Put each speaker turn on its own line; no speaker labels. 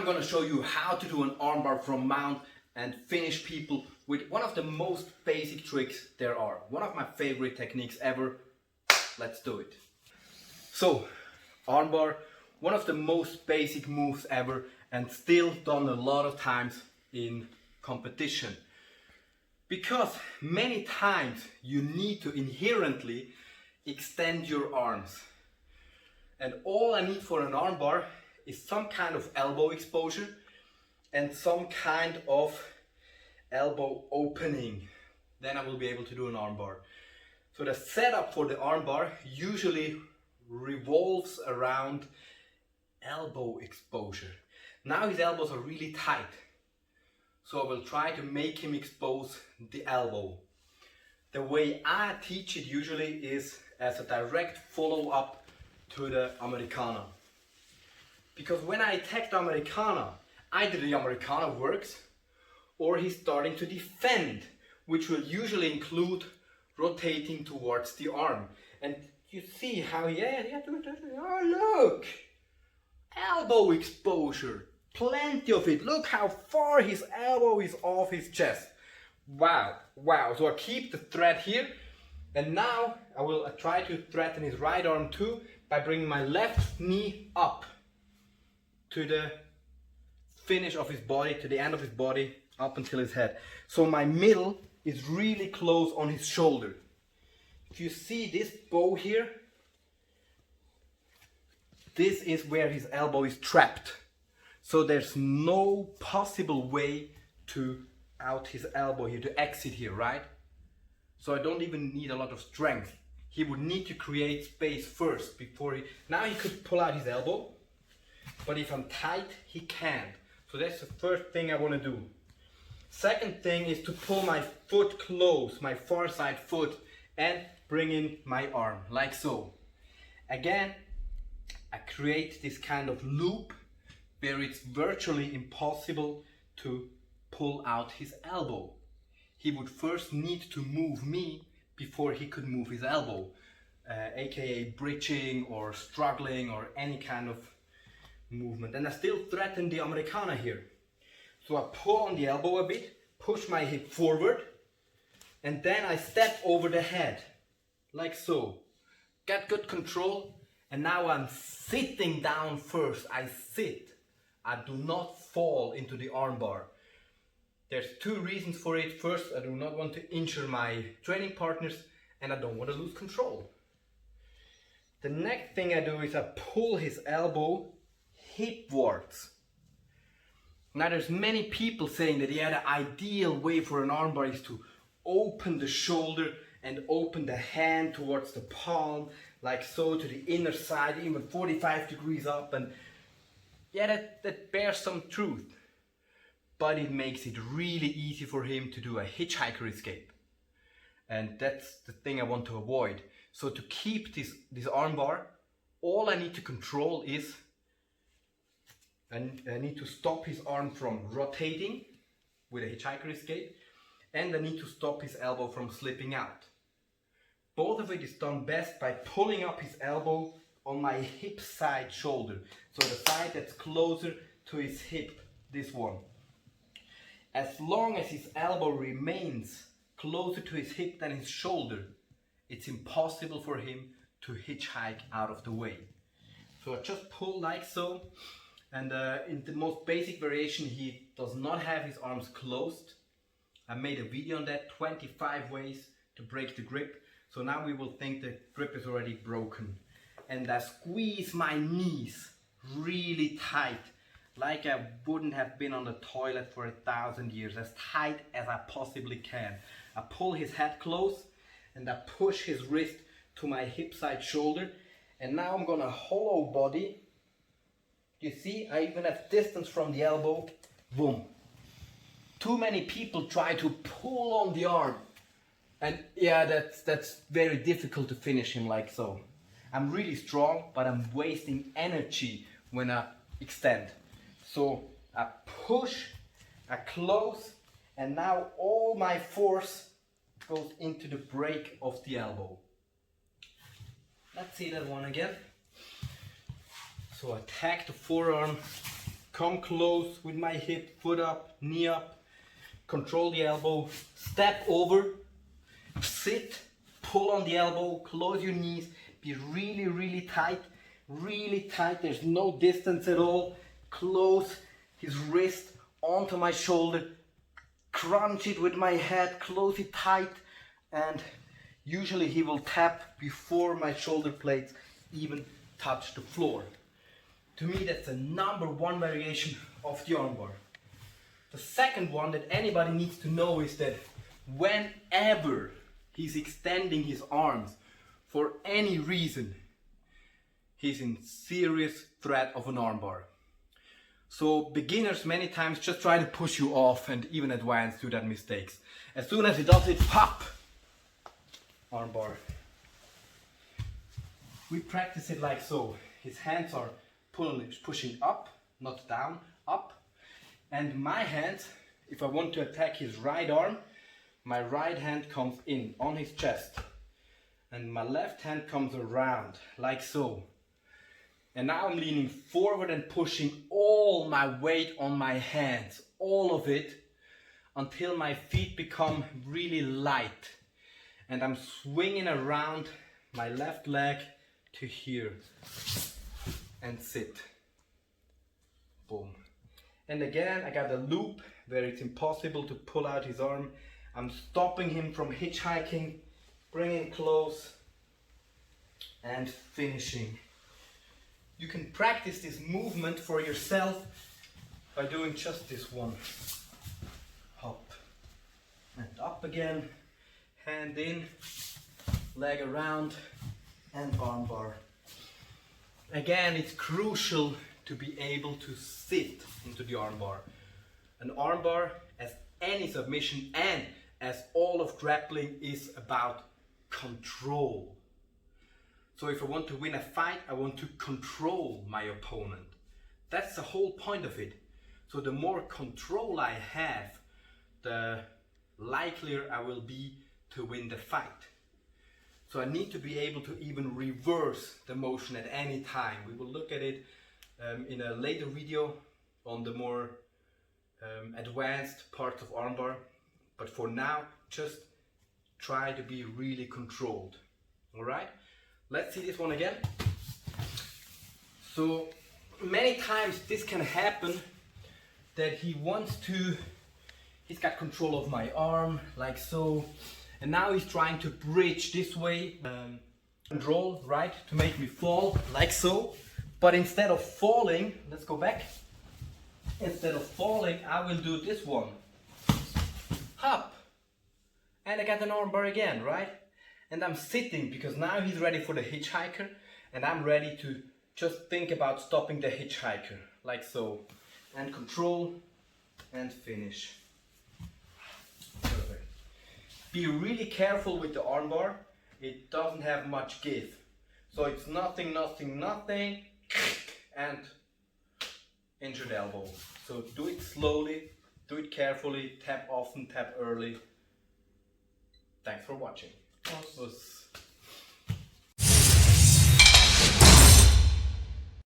I'm gonna show you how to do an armbar from mount and finish people with one of the most basic tricks there are. One of my favorite techniques ever. Let's do it. So, armbar, one of the most basic moves ever and still done a lot of times in competition. Because many times you need to inherently extend your arms. And all I need for an armbar is some kind of elbow exposure and some kind of elbow opening. Then I will be able to do an armbar. So the setup for the armbar usually revolves around elbow exposure. Now his elbows are really tight. So I will try to make him expose the elbow. The way I teach it usually is as a direct follow-up to the Americano. Because when I attack the Americano, either the Americano works or he's starting to defend, which will usually include rotating towards the arm. And you see how, oh look! Elbow exposure, plenty of it. Look how far his elbow is off his chest. Wow, wow. So I keep the thread here. And now I will try to threaten his right arm too by bringing my left knee up to the finish of his body, to the end of his body, up until his head. So my middle is really close on his shoulder. If you see this bow here, this is where his elbow is trapped. So there's no possible way to out his elbow here, to exit here, right? So I don't even need a lot of strength. He would need to create space first before he... Now he could pull out his elbow, but if I'm tight, he can't. So that's the first thing I want to do. Second thing is to pull my foot close, my far side foot, and bring in my arm, like so. Again, I create this kind of loop where it's virtually impossible to pull out his elbow. He would first need to move me before he could move his elbow, aka bridging or struggling or any kind of movement. And I still threaten the Americano here. So I pull on the elbow a bit, push my hip forward, and then I step over the head, like so. Get good control, and now I'm sitting down first. I sit. I do not fall into the armbar. There's two reasons for it. First, I do not want to injure my training partners, and I don't want to lose control. The next thing I do is I pull his elbow hipwards. Now there's many people saying that the ideal way for an armbar is to open the shoulder and open the hand towards the palm, like so, to the inner side, even 45 degrees up. And yeah, that bears some truth. But it makes it really easy for him to do a hitchhiker escape. And that's the thing I want to avoid. So to keep this armbar, all I need to control is, and I need to stop his arm from rotating with a hitchhiker escape, and I need to stop his elbow from slipping out. Both of it is done best by pulling up his elbow on my hip side shoulder. So the side that's closer to his hip, this one. As long as his elbow remains closer to his hip than his shoulder, it's impossible for him to hitchhike out of the way. So I just pull like so, and in the most basic variation he does not have his arms closed. I made a video on that, 25 ways to break the grip. So now we will think the grip is already broken. And I squeeze my knees really tight, like I wouldn't have been on the toilet for 1,000 years, as tight as I possibly can. I pull his head close and I push his wrist to my hip side shoulder, and now I'm gonna hollow body. You see, I even have distance from the elbow. Boom. Too many people try to pull on the arm, and yeah, that's very difficult to finish him like so. I'm really strong, but I'm wasting energy when I extend. So I push, I close, and now all my force goes into the break of the elbow. Let's see that one again. So attack the forearm, come close with my hip, foot up, knee up, control the elbow, step over, sit, pull on the elbow, close your knees, be really tight, there's no distance at all, close his wrist onto my shoulder, crunch it with my head, close it tight, and usually he will tap before my shoulder blades even touch the floor. To me, that's the #1 variation of the armbar. The second one that anybody needs to know is that whenever he's extending his arms for any reason, he's in serious threat of an armbar. So beginners many times just try to push you off, and even advanced do that mistakes. As soon as he does it, pop! Armbar. We practice it like so. His hands are pushing up, not down, up. And my hands, if I want to attack his right arm, my right hand comes in on his chest. And my left hand comes around, like so. And now I'm leaning forward and pushing all my weight on my hands, all of it, until my feet become really light. And I'm swinging around my left leg to here. And sit. Boom. And again, I got a loop where it's impossible to pull out his arm. I'm stopping him from hitchhiking, bringing close, and finishing. You can practice this movement for yourself by doing just this one. Hop. And up again, hand in, leg around, and armbar. Again, it's crucial to be able to sit into the armbar. An armbar, as any submission and as all of grappling, is about control. So if I want to win a fight, I want to control my opponent. That's the whole point of it. So the more control I have, the likelier I will be to win the fight. So I need to be able to even reverse the motion at any time. We will look at it in a later video on the more advanced parts of armbar. But for now, just try to be really controlled. Alright? Let's see this one again. So many times this can happen that he's got control of my arm, like so. And now he's trying to bridge this way, control, right, to make me fall, like so. But instead of falling, let's go back. Instead of falling, I will do this one. Hop. And I got an armbar again, right? And I'm sitting because now he's ready for the hitchhiker. And I'm ready to just think about stopping the hitchhiker, like so. And control, and finish. Perfect. Be really careful with the armbar. It doesn't have much give. So it's nothing, nothing, nothing, and injured elbow. So do it slowly, do it carefully, tap often, tap early. Thanks for watching.